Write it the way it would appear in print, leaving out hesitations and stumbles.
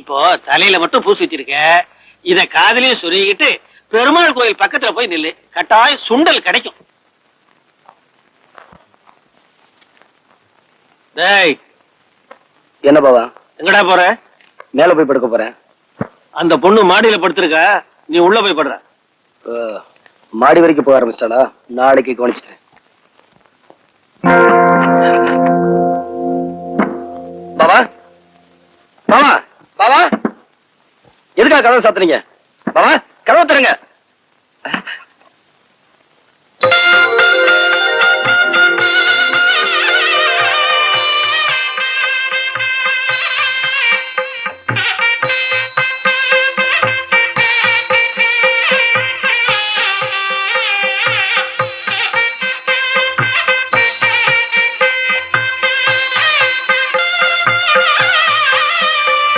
இப்போ தலையில மட்டும் பூசி வச்சிருக்க, இத காதலையும் சொருகிட்டு பெருமாள் கோயில் பக்கத்துல போய் நில்லு, கட்டாயம் சுண்டல் கிடைக்கும். டேய், என்ன பாவா? எங்கடா போற? மேல போய் படுக்க போறேன். அந்த பொண்ணு மாடியில படுத்திருக்கா, நீ உள்ள போய் படுற. மாடி வரைக்கும் போக ஆரம்பிச்சிட்டாளா? நாளைக்கு கவனிச்சுட்டேன். பாவா, பாவா, பாவா, எதுக்காக கதவை சாத்துறீங்க? பாவா, கதவை தருங்க.